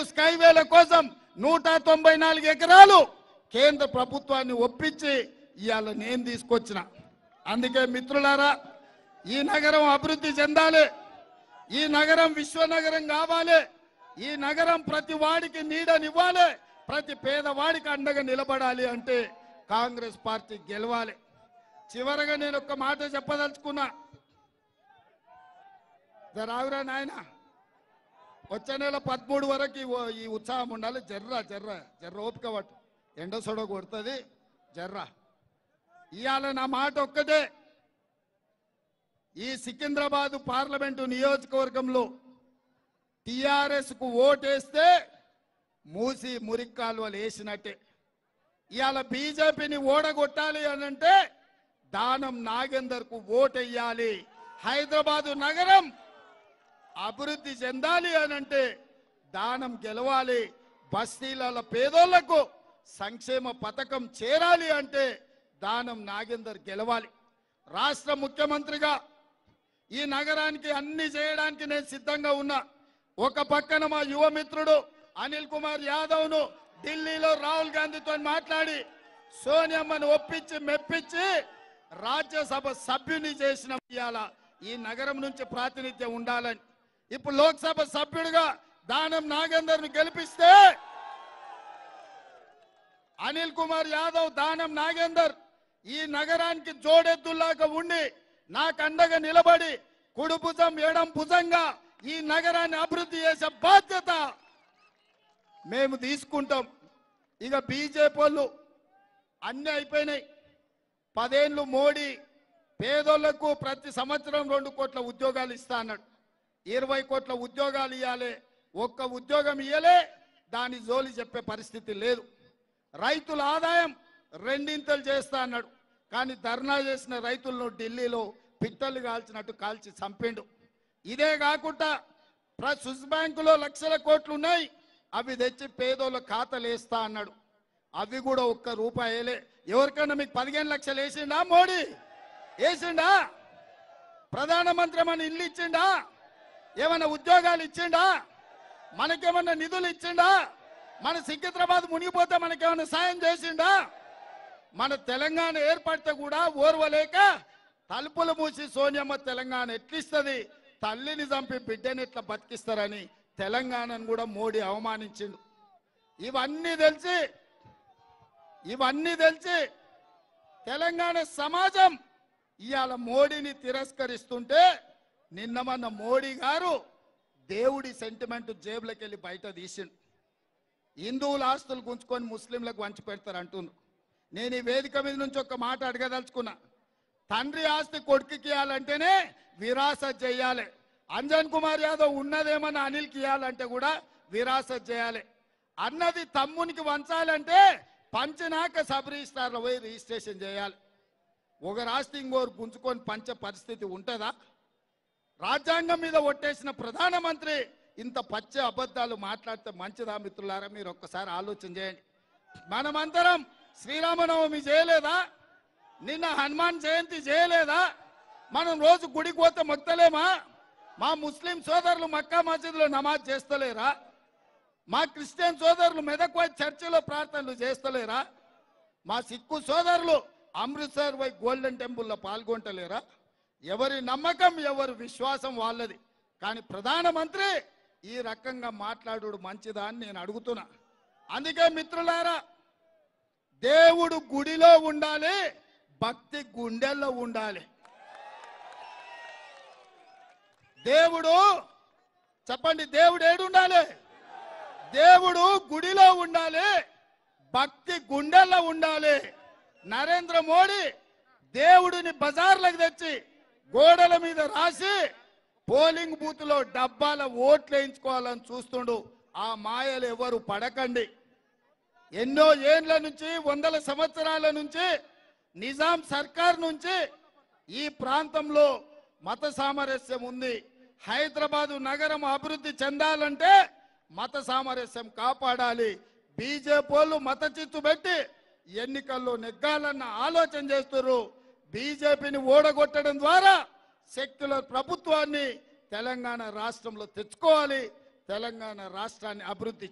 స్కైవేల కోసం 194 ఎకరాలు కేంద్ర ప్రభుత్వాన్ని ఒప్పించి ఇవాళ నేను తీసుకొచ్చిన. అందుకే మిత్రులారా, ఈ నగరం అభివృద్ధి చెందాలి, ఈ నగరం విశ్వనగరం కావాలి, ఈ నగరం ప్రతి వాడికి నీడనివ్వాలి, ప్రతి పేదవాడికి అండగా నిలబడాలి అంటే కాంగ్రెస్ పార్టీ గెలవాలి. చివరగా నేను ఒక్క మాట చెప్పదలుచుకున్నా. రావురా నాయన, వచ్చే నెల 13 వరకు ఈ ఉత్సాహం ఉండాలి. జర్ర ఓపిక పట్టు, ఎండ సొడ కొడుతుంది జర్ర. ఇవాళ నా మాట ఒక్కటే, ఈ సికింద్రాబాద్ పార్లమెంటు నియోజకవర్గంలో టిఆర్ఎస్ కు ఓటేస్తే మూసి మురిక్కాలువలు వేసినట్టే. ఇవాళ బీజేపీని ఓడగొట్టాలి అనంటే దానం నాగేందర్ కు ఓటెయ్యాలి. హైదరాబాదు నగరం అభివృద్ధి చెందాలి అనంటే దానం గెలవాలి. బస్తీల పేదోళ్లకు సంక్షేమ పథకం చేరాలి అంటే దానం నాగేందర్ గెలవాలి. రాష్ట్ర ముఖ్యమంత్రిగా ఈ నగరానికి అన్ని చేయడానికి నేను సిద్ధంగా ఉన్నా. ఒక పక్కన మా యువ మిత్రుడు అనిల్ కుమార్ యాదవ్ ను ఢిల్లీలో రాహుల్ గాంధీతో మాట్లాడి సోనియమ్మను ఒప్పించి మెప్పించి రాజ్యసభ సభ్యుని చేసిన ఇయాల ఈ నగరం నుంచి ప్రాతినిధ్యం ఉండాలని. ఇప్పుడు లోక్సభ సభ్యుడిగా దానం నాగేందర్ ను గెలిపిస్తే అనిల్ కుమార్ యాదవ్, దానం నాగేందర్ ఈ నగరానికి జోడెద్దులాగా ఉండి నాకు అండగా నిలబడి కుడి భుజం ఎడం భుజంగా ఈ నగరాన్ని అభివృద్ధి చేసే బాధ్యత మేము తీసుకుంటాం. ఇక బీజేపీ వాళ్ళు అన్ని అయిపోయినాయి. 10 ఏళ్ళు మోడీ పేదోళ్లకు ప్రతి సంవత్సరం 2 కోట్ల ఉద్యోగాలు ఇస్తా అన్నాడు. 20 కోట్ల ఉద్యోగాలు ఇవ్వాలి, ఒక్క ఉద్యోగం ఇవ్వలే, దాని జోలి చెప్పే పరిస్థితి లేదు. రైతుల ఆదాయం 2 చేస్తా అన్నాడు. కానీ ధర్నా చేసిన రైతులను ఢిల్లీలో పిట్టలు కాల్చినట్టు కాల్చి చంపిండు. ఇదే కాకుండా స్విస్ బ్యాంకులో లక్షల కోట్లు ఉన్నాయి, అవి తెచ్చి పేదోళ్ళ ఖాతాలు వేస్తా అన్నాడు. అవి కూడా ఒక్క రూపాయలే. ఎవరికైనా మీకు 15 లక్షలు వేసిండా మోడీ? వేసిండా? ప్రధానమంత్రి ఏమన్నా ఇల్లు ఇచ్చిండా? ఏమన్నా ఉద్యోగాలు ఇచ్చిండా? మనకేమన్నా నిధులు ఇచ్చిండా? మన సికింద్రాబాద్ మునిగిపోతే మనకేమన్నా సాయం చేసిండా? మన తెలంగాణ ఏర్పడితే కూడా ఓర్వలేక తలుపులు మూసి సోనియమ్మ తెలంగాణ ఎట్లిస్తుంది, తల్లిని చంపి బిడ్డని ఎట్లా బతికిస్తారని తెలంగాణను కూడా మోడీ అవమానించిండు. ఇవన్నీ తెలిసి తెలంగాణ సమాజం ఇవాళ మోడీని తిరస్కరిస్తుంటే నిన్న మన మోడీ గారు దేవుడి సెంటిమెంట్ జేబులోకి వెళ్ళి బయట తీసిండు. హిందువుల ఆస్తులు గుంచుకొని ముస్లింలకు వంచి పెడతారు అంటున్నారు. నేను ఈ వేదిక మీద నుంచి ఒక మాట అడగదలుచుకున్నా. తండ్రి ఆస్తి కొడుకుకి ఇవ్వాలంటేనే విరాసత్ చేయాలి. అంజన్ కుమార్ యాదవ్ ఉన్నదేమన్నా అనిల్కి ఇవ్వాలంటే కూడా విరాసత్ చేయాలి. అన్నది తమ్మునికి వంచాలంటే పంచినాక సబ్ రిజిస్ట్రార్లో పోయి రిజిస్ట్రేషన్ చేయాలి. ఒక ఆస్తి ఇంకోరు గుంజుకొని పంచే పరిస్థితి ఉంటుందా? రాజ్యాంగం మీద ఒట్టేసిన ప్రధానమంత్రి ఇంత పచ్చ అబద్ధాలు మాట్లాడితే మంచిదా? మిత్రులారా, మీరు ఒక్కసారి ఆలోచన చేయండి. మనమందరం శ్రీరామనవమి చేయలేదా? నిన్న హనుమాన్ జయంతి చేయలేదా? మనం రోజు గుడికి పోతే మొత్తలేమా? మా ముస్లిం సోదరులు మక్కా మసీదులో నమాజ్ చేస్తలేరా? మా క్రిస్టియన్ సోదరులు మెదక్ పోయి చర్చిలో ప్రార్థనలు చేస్తలేరా? మా సిక్కు సోదరులు అమృత్సర్ పోయి గోల్డెన్ టెంపుల్లో పాల్గొంటలేరా? ఎవరి నమ్మకం ఎవరి విశ్వాసం వాళ్ళది. కానీ ప్రధానమంత్రి ఈ రకంగా మాట్లాడు మంచిదా అని నేను అడుగుతున్నా. అందుకే మిత్రులారా, దేవుడు గుడిలో ఉండాలి, భక్తి గుండెల్లో ఉండాలి. దేవుడు చెప్పండి, దేవుడు ఏడు ఉండాలి? దేవుడు గుడిలో ఉండాలి, భక్తి గుండెల్లో ఉండాలి. నరేంద్ర మోడీ దేవుడిని బజార్లకు తెచ్చి గోడల మీద రాసి పోలింగ్ బూత్ లో డబ్బాల ఓట్లు వేయించుకోవాలని చూస్తుండు. ఆ మాయలు ఎవరు పడకండి. ఎన్నో ఏండ్ల నుంచి, వందల సంవత్సరాల నుంచి నిజాం సర్కార్ నుంచి ఈ ప్రాంతంలో మత సామరస్యం ఉంది. హైదరాబాదు నగరం అభివృద్ధి చెందాలంటే మత సామరస్యం కాపాడాలి. బీజేపీ వాళ్ళు మత చిత్తు పెట్టి ఎన్నికల్లో నెగ్గాలన్న ఆలోచన చేస్తున్నారు. బీజేపీని ఓడగొట్టడం ద్వారా సెక్యులర్ ప్రభుత్వాన్ని తెలంగాణ రాష్ట్రంలో తెచ్చుకోవాలి. తెలంగాణ రాష్ట్రాన్ని అభివృద్ధి